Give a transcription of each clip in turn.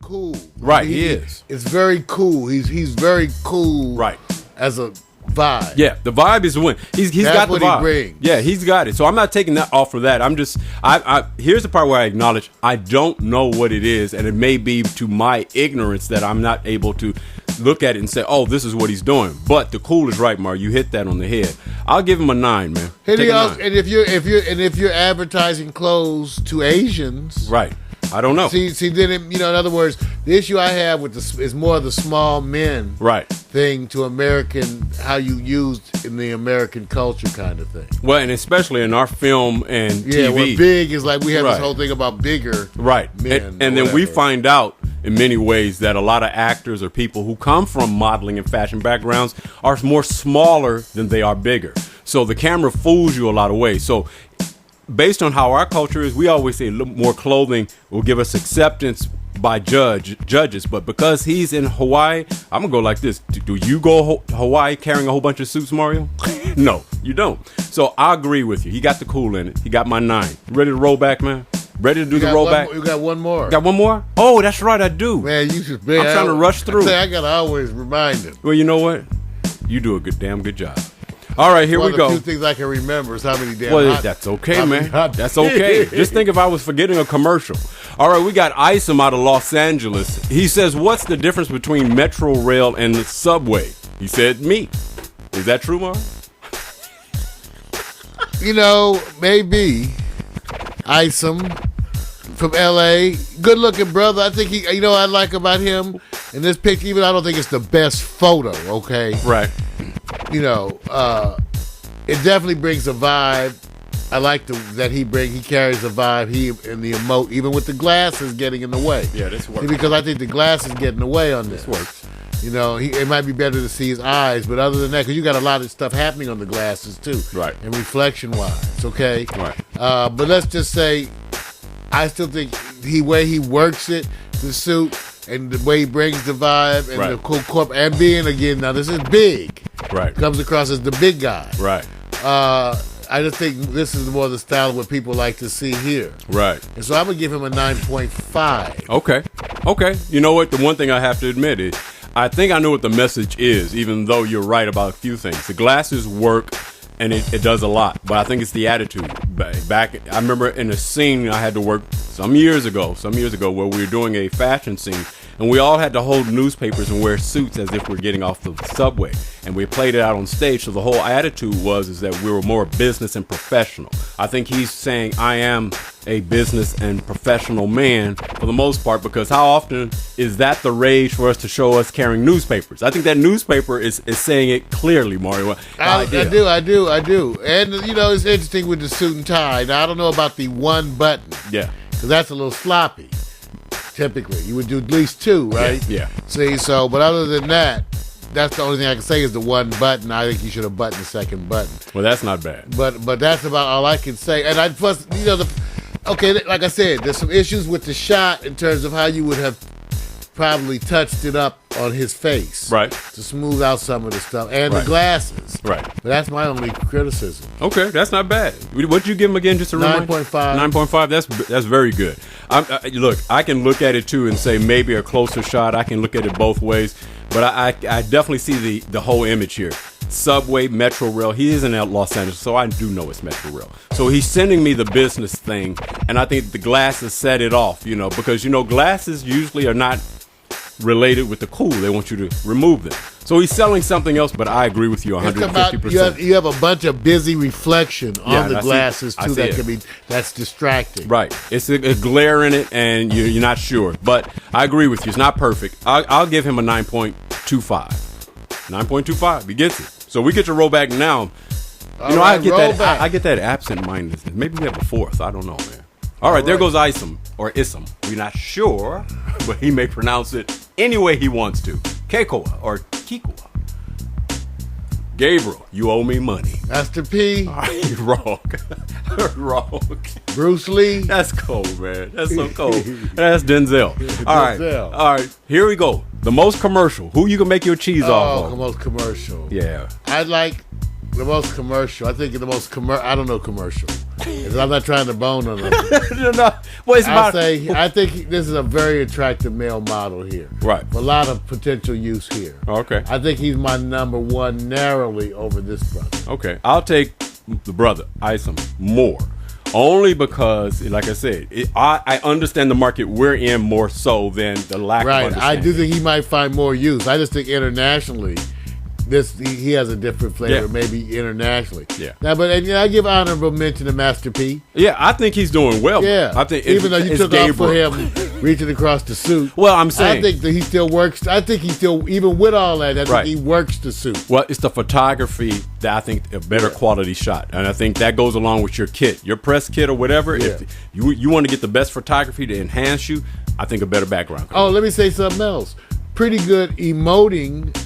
cool. Right, he is. It's very cool. He's very cool. Right. As a vibe. Yeah, the vibe is win. He's got the vibe. He brings. Yeah, he's got it. So I'm not taking that off of that. I'm just here's the part where I acknowledge I don't know what it is, and it may be to my ignorance that I'm not able to look at it and say, "Oh, this is what he's doing." But the cool is right, Mar. You hit that on the head. I'll give him a 9, man. And if you're advertising clothes to Asians, right? I don't know. See, then in other words, the issue I have with this is more the small men, right, thing to American, how you used in the American culture kind of thing. Well, and especially in our film and TV. Where big is like we have this whole thing about bigger, right? Men and then we find out in many ways that a lot of actors or people who come from modeling and fashion backgrounds are more smaller than they are bigger. So the camera fools you a lot of ways. So based on how our culture is, we always say a little more clothing will give us acceptance by judges. But because he's in Hawaii, I'm gonna go like this. Do you go Hawaii carrying a whole bunch of suits, Mario? No, you don't. So I agree with you. He got the cool in it. He got my 9. Ready to roll back, man? Ready to do the rollback? You got one more. Got one more? Oh, that's right, I do. Man, you should. I'm trying to rush through. I gotta always remind him. Well, you know what? You do a damn good job. All right, here we go. One of the few things I can remember is how many damn. Well, that's okay, man. That's okay. Just think if I was forgetting a commercial. All right, we got Isom out of Los Angeles. He says, "What's the difference between Metro Rail and the subway?" He said, "Meat." Is that true, Mark? Maybe Isom from L.A. Good looking brother. I think he. I like about him in this picture. Even I don't think it's the best photo. Okay. Right. It definitely brings a vibe. I like that he carries a vibe. He and the emote, even with the glasses getting in the way. Yeah, this works. Because I think the glasses get in the way on this. This works. It might be better to see his eyes, but other than that, because you got a lot of stuff happening on the glasses too, right? And reflection-wise, okay, right. But let's just say, I still think the way he works it, the suit, and the way he brings the vibe and the cool corp, and being again, now this is big, right? Comes across as the big guy, right? I just think this is more the style of what people like to see here. Right. And so I'm going to give him a 9.5. Okay. You know what? The one thing I have to admit is I think I know what the message is, even though you're right about a few things. The glasses work, and it does a lot. But I think it's the attitude. Back, I remember in a scene I had to work some years ago, where we were doing a fashion scene, and we all had to hold newspapers and wear suits as if we're getting off the subway. And we played it out on stage, so the whole attitude is that we were more business and professional. I think he's saying I am a business and professional man for the most part, because how often is that the rage for us to show us carrying newspapers? I think that newspaper is saying it clearly, Mario. I do. And, it's interesting with the suit and tie. Now, I don't know about the one button. Yeah. Because that's a little sloppy. Typically, you would do at least 2, right? Yeah. See, but other than that, that's the only thing I can say is the one button. I think you should have buttoned the second button. Well, that's not bad. But that's about all I can say. And like I said, there's some issues with the shot in terms of how you would have probably touched it up on his face, right, to smooth out some of the stuff, and the glasses, right. But that's my only criticism. Okay, that's not bad. What'd you give him again? Just a 9.5. 9.5. That's very good. Look, I can look at it too and say maybe a closer shot. I can look at it both ways, but I definitely see the whole image here. Subway, Metro Rail. He is in Los Angeles, so I do know it's Metro Rail. So he's sending me the business thing, and I think the glasses set it off, because, glasses usually are not related with the cool. They want you to remove them. So he's selling something else, but I agree with you 150%. You have a bunch of busy reflection on the glasses, too, that's distracting. Right. It's a glare in it, and you're not sure. But I agree with you. It's not perfect. I'll give him a 9.25. 9.25. He gets it. So we get to roll back now. I get that absent-mindedness. Maybe we have a fourth. I don't know, man. All right, there goes Isom, or Isom. We're not sure, but he may pronounce it any way he wants to. Kekoa, or Kikoa. Gabriel, you owe me money. Master P. Wrong. Wrong. Bruce Lee. That's cold, man. That's so cold. That's Denzel. All right. Here we go. The most commercial. Who you can make your cheese off of? The most commercial. Yeah. I like The most commercial. I think the most I don't know commercial. I'm not trying to bone on them. No. Well, it's about. I think this is a very attractive male model here. Right. A lot of potential use here. Okay. I think he's my number one narrowly over this brother. Okay. I'll take the brother, Isom, more. Only because, like I said, I understand the market we're in more so than the lack of understanding. I do think he might find more use. I just think internationally, he has a different flavor, maybe internationally. Yeah. Now, but I give honorable mention to Master P. Yeah, I think he's doing well. Yeah. I think even though you took off for him reaching across the suit. Well, I'm saying I think that he still works. I think he still, even with all that, I think he works the suit. Well, it's the photography that I think a better quality shot, and I think that goes along with your kit, your press kit or whatever. Yeah. If you want to get the best photography to enhance you, I think a better background. Let me say something else. Pretty good emoting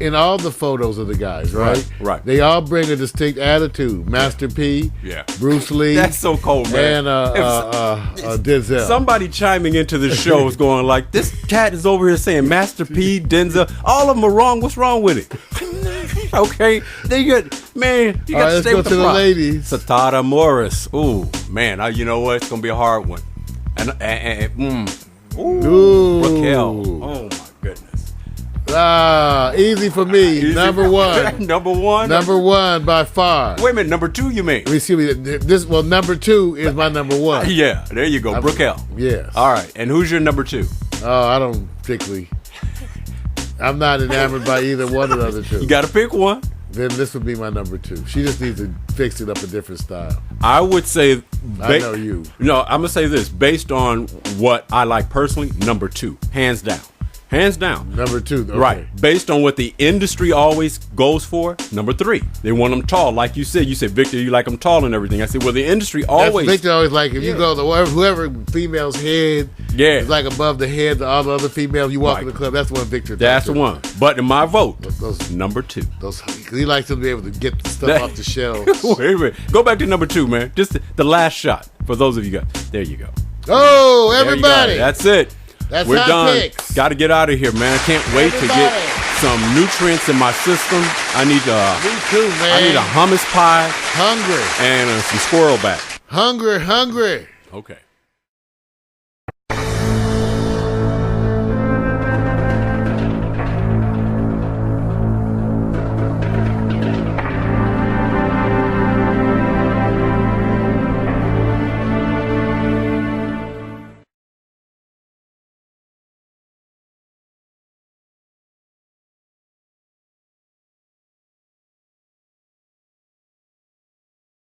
in all the photos of the guys, right? Right. They all bring a distinct attitude. Master P, Bruce Lee. That's so cold, man. And Denzel. Somebody chiming into the show is going like, this cat is over here saying Master P, Denzel, all of them are wrong. What's wrong with it? Okay, they good, man. You got to stay with the ladies. Satara Morris. Ooh, man. You know what? It's gonna be a hard one. Brookell. Oh my goodness. Easy for me. Easy. Number one. Number one. Number one by far. Wait a minute. Number two, you mean? Let me see. Number two is my number one. Yeah, there you go. Brookell. Yes. All right. And who's your number two? I don't particularly. I'm not enamored by either one of the other two. You got to pick one. Then this would be my number two. She just needs to fix it up a different style. I would say. I know you. No, I'm gonna say this based on what I like personally. Number two, hands down. Hands down. Number two. Okay. Right. Based on what the industry always goes for, number three. They want them tall. Like you said, Victor, you like them tall and everything. I said, well, the industry always. Victor always like, if you go to whoever female's head is like above the head of all the other females, you walk in the club, that's the one Victor. That's the one. But in my vote, number two. He likes to be able to get the stuff off the shelves. Wait a minute. Go back to number two, man. Just the last shot for those of you guys. There you go. Oh, everybody. That's it. We're HOtt done. PiXX. Got to get out of here, man. I can't wait to get some nutrients in my system. I need Me too, man. I need a hummus pie. Hungry. And some squirrel back. Hungry. Okay.